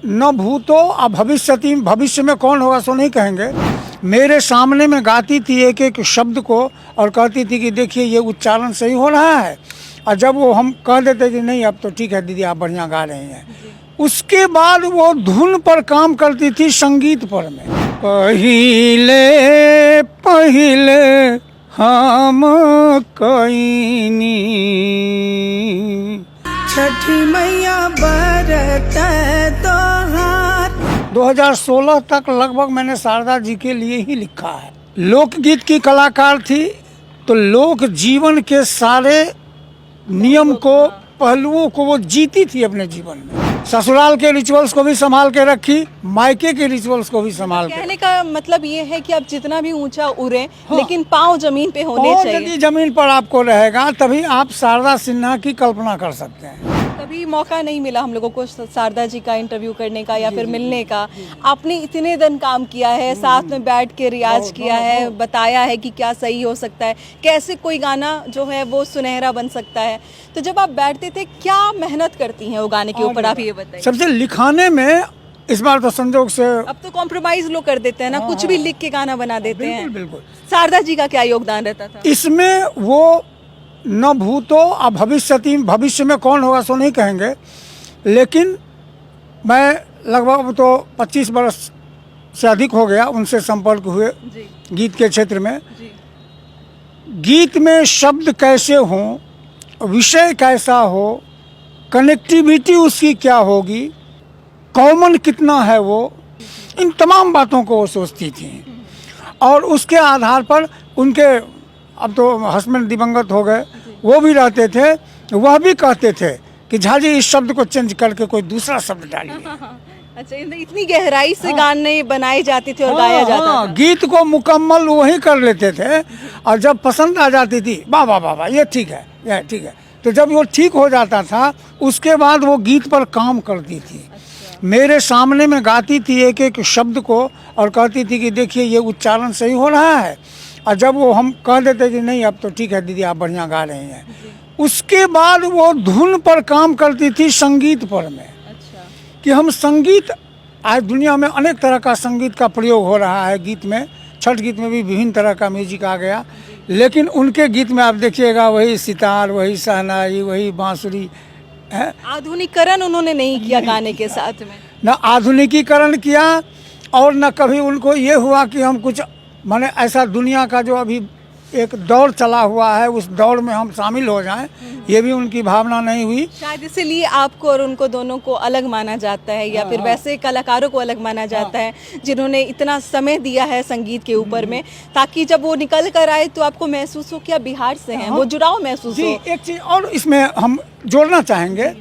न भूतो अभविष्यति, भविष्य में कौन होगा सो नहीं कहेंगे। मेरे सामने में गाती थी एक एक शब्द को और कहती थी कि देखिए ये उच्चारण सही हो रहा है, और जब वो हम कह देते कि नहीं अब तो ठीक है दीदी आप बढ़िया गा रही हैं, उसके बाद वो धुन पर काम करती थी, संगीत पर में। पहिले पहिले हम कईनी छठी मैया बरत तोहार। 2016 तक लगभग मैंने शारदा जी के लिए ही लिखा है। लोकगीत की कलाकार थी तो लोक जीवन के सारे नियम को, पहलुओं को वो जीती थी अपने जीवन में। ससुराल के रिचुअल्स को भी संभाल के रखी, मायके के रिचुअल्स को भी संभाल के। कहने का मतलब ये है कि आप जितना भी ऊंचा उड़े, हाँ, लेकिन पाँव जमीन पे होने चाहिए। यदि जमीन पर आपको रहेगा तभी आप शारदा सिन्हा की कल्पना कर सकते हैं। कभी मौका नहीं मिला हम लोगों को शारदा जी का इंटरव्यू करने का या फिर मिलने का। आपने इतने दिन काम किया है, साथ में बैठ के रियाज किया है, बताया है कि क्या सही हो सकता है, कैसे कोई गाना जो है वो सुनहरा बन सकता है। तो जब आप बैठते थे क्या मेहनत करती हैं वो गाने के ऊपर, आप ये बताइए। सबसे लिखाने में इस बार तो संजोग से अब तो कॉम्प्रोमाइज लोग कर देते हैं ना, कुछ भी लिख के गाना बना देते हैं। बिल्कुल। शारदा जी का क्या योगदान रहता था इसमें? वो न भूतो अभविष्यति, भविष्य में कौन होगा सो नहीं कहेंगे, लेकिन मैं लगभग तो 25 वर्ष से अधिक हो गया उनसे संपर्क हुए जी। गीत के क्षेत्र में। जी। गीत में शब्द कैसे हों, विषय कैसा हो, कनेक्टिविटी उसकी क्या होगी, कॉमन कितना है, वो इन तमाम बातों को वो सोचती थी। और उसके आधार पर उनके, अब तो हस्बैंड दिवंगत हो गए, वो भी रहते थे, वह भी कहते थे कि झा जी इस शब्द को चेंज करके कोई दूसरा शब्द डालिए। अच्छा, इतनी गहराई से गाने बनाए जाते थे और गाया जाता था। गीत को मुकम्मल वही कर लेते थे, और जब पसंद आ जाती थी वाह वाह वाह वाह ये ठीक है, ये ठीक है, तो जब वो ठीक हो जाता था उसके बाद वो गीत पर काम करती थी। अच्छा। मेरे सामने में गाती थी एक एक शब्द को और कहती थी कि देखिए ये उच्चारण सही हो रहा है, और जब वो हम कह देते कि नहीं अब तो ठीक है दीदी आप बढ़िया गा रही हैं, उसके बाद वो धुन पर काम करती थी, संगीत पर में। अच्छा। कि हम संगीत, आज दुनिया में अनेक तरह का संगीत का प्रयोग हो रहा है गीत में, छठ गीत में भी विभिन्न तरह का म्यूजिक आ गया, लेकिन उनके गीत में आप देखिएगा वही सितार, वही शहनाई, वही बांसुरी है। आधुनिकीकरण उन्होंने नहीं किया गाने के साथ में, न आधुनिकीकरण किया, और न कभी उनको ये हुआ कि हम कुछ माने ऐसा दुनिया का जो अभी एक दौर चला हुआ है उस दौर में हम शामिल हो जाएं, ये भी उनकी भावना नहीं हुई। शायद इसीलिए आपको और उनको दोनों को अलग माना जाता है, या फिर वैसे कलाकारों को अलग माना जाता है जिन्होंने इतना समय दिया है संगीत के ऊपर में, ताकि जब वो निकल कर आए तो आपको महसूस हो कि आप बिहार से हैं, वो जुड़ाव महसूस हो। एक चीज़ और इसमें हम जोड़ना चाहेंगे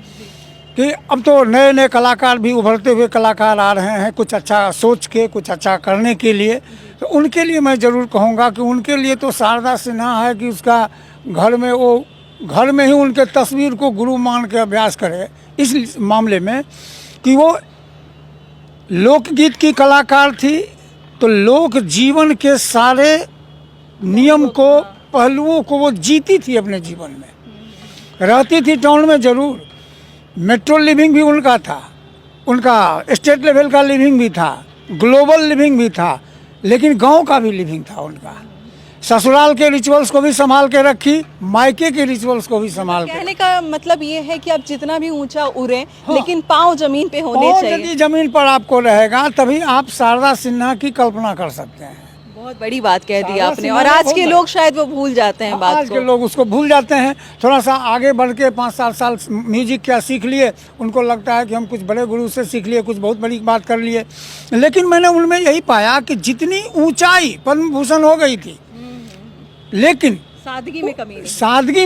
कि अब तो नए नए कलाकार भी, उभरते हुए कलाकार आ रहे हैं, कुछ अच्छा सोच के, कुछ अच्छा करने के लिए, तो उनके लिए मैं ज़रूर कहूँगा कि उनके लिए तो शारदा सिन्हा है कि उसका घर में, वो घर में ही उनके तस्वीर को गुरु मान के अभ्यास करे, इस मामले में कि वो लोकगीत की कलाकार थी तो लोक जीवन के सारे नियम को, पहलुओं को वो जीती थी अपने जीवन में। रहती थी टाउन में ज़रूर, मेट्रो लिविंग भी उनका था, उनका स्टेट लेवल का लिविंग भी था, ग्लोबल लिविंग भी था, लेकिन गांव का भी लिविंग था उनका। ससुराल के रिचुअल्स को भी संभाल के रखी, मायके के रिचुअल्स को भी संभाल के। कहने का मतलब ये है कि आप जितना भी ऊंचा उड़े, हाँ, लेकिन पाँव जमीन पे होने चाहिए। यदि जमीन पर आपको रहेगा तभी आप शारदा सिन्हा की कल्पना कर सकते हैं। बहुत बड़ी बात कह दी आपने, और आज के लोग शायद वो भूल जाते हैं बात को। आज के लोग उसको भूल जाते हैं। थोड़ा सा आगे बढ़ के 5-7 साल म्यूजिक क्या सीख लिए, उनको लगता है कि हम कुछ बड़े गुरु से सीख लिए, कुछ बहुत बड़ी बात कर लिए, लेकिन मैंने उनमें यही पाया कि जितनी ऊंचाई, पद्म भूषण हो गई थी, लेकिन सादगी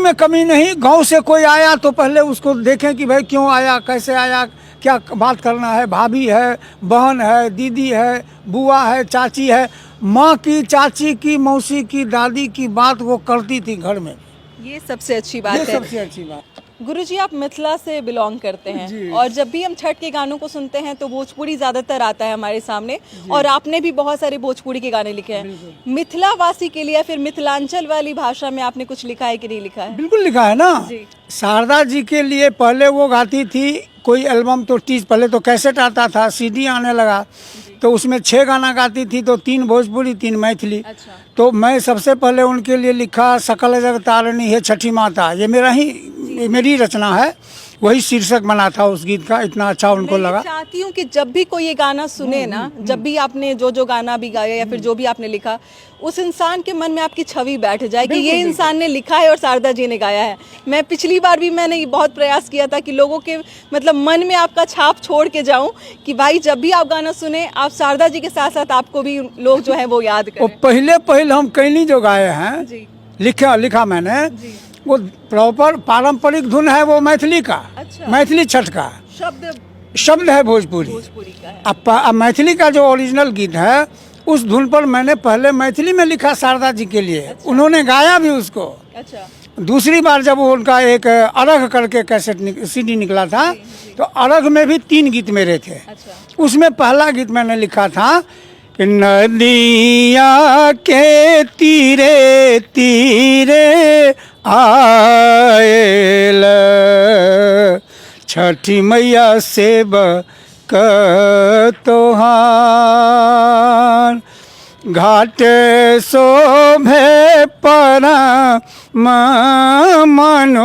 में कमी नहीं। गांव से कोई आया तो पहले उसको देखें कि भाई क्यों आया, कैसे आया, क्या बात करना है, भाभी है, बहन है, दीदी है, बुआ है, चाची है, माँ की, चाची की, मौसी की, दादी की बात वो करती थी घर में। ये सबसे अच्छी बात है। सबसे अच्छी बात। गुरुजी आप मिथिला से बिलोंग करते हैं और जब भी हम छठ के गानों को सुनते हैं तो भोजपुरी ज़्यादातर आता है हमारे सामने और आपने भी बहुत सारे भोजपुरी के गाने लिखे हैं। मिथिला वासी के लिए या फिर मिथिलांचल वाली भाषा में आपने कुछ लिखा है कि नहीं लिखा है? बिल्कुल लिखा है ना। जी। शारदा जी के लिए पहले वो गाती थी, कोई एल्बम तो पहले तो कैसेट आता था, सीडी आने लगा, तो उसमें 6 गाना गाती थी, तो 3 भोजपुरी 3 मैथिली। अच्छा। तो मैं सबसे पहले उनके लिए लिखा सकल जग तारिणी है छठी माता, ये मेरी रचना है, वही शीर्षक बना था उस गीत का, इतना अच्छा उनको मैं लगा। चाहती हूँ कि जब भी कोई ये गाना सुने ना, जब भी आपने जो गाना भी गाया या फिर जो भी आपने लिखा, उस इंसान के मन में आपकी छवि बैठ जाए कि ये इंसान ने लिखा है और शारदा जी ने गाया है। मैं पिछली बार भी मैंने बहुत प्रयास किया था कि लोगों के मतलब मन में आपका छाप छोड़ के जाऊं कि भाई जब भी आप गाना सुने आप शारदा जी के साथ साथ आपको भी लोग जो है वो याद करें। पहले हम कैनी जो गाए हैं, जी। लिखा मैंने, वो प्रॉपर पारंपरिक धुन है, वो मैथिली का। अच्छा। मैथिली छठ का शब्द है भोजपुरी का है। अब मैथिली का जो ओरिजिनल गीत है उस धुन पर मैंने पहले मैथिली में लिखा शारदा जी के लिए। अच्छा। उन्होंने गाया भी उसको। अच्छा। दूसरी बार जब वो उनका एक अर्घ करके कैसेट सीडी निकला था, तो अर्घ में भी 3 गीत मेरे थे। अच्छा। उसमें पहला गीत मैंने लिखा था कि नदिया के तीरे तीरे आयल छठी मैया सेब तोहार घाटे शोभे परा मनोहर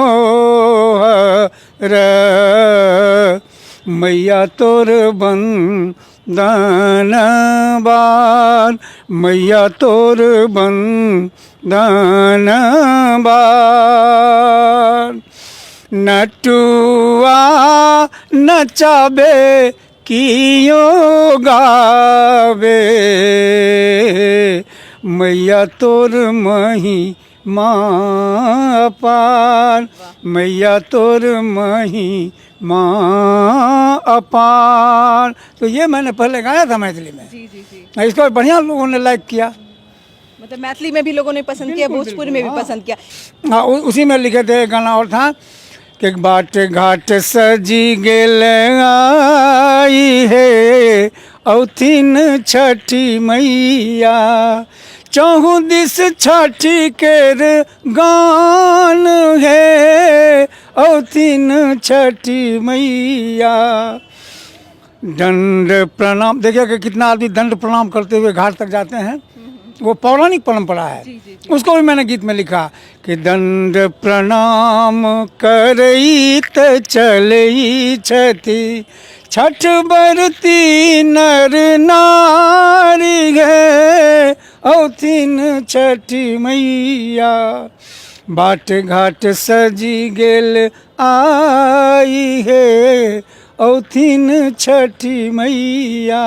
मैया तोर बंदन बार, मैया तोर बंदन बार। नटुआ नचाबे कियो गावे मैया तोर महिमा अपार, मैया तोर महिमा अपार। तो ये मैंने पहले गाया था मैथिली में। जी। इसको बढ़िया लोगों ने लाइक किया, मतलब मैथिली में भी लोगों ने पसंद किया, भोजपुरी में भी पसंद किया। हाँ, उसी में लिखे थे गाना और था कि बाट घाट सजी गेल आई है औथिन छठी मैया, चहु दिस छठी केर गान है औथिन छठी मैया। दंड प्रणाम, देखिए कि कितना आदमी दंड प्रणाम करते हुए घाट तक जाते हैं, वो पौराणिक परंपरा है। जी। उसको भी मैंने गीत में लिखा कि दंड प्रणाम करई त चलई छठी छठ बरती नर नारी है औथिन छठी मैया, बाट घाट सजी गेल आई है औथिन छठी मैया।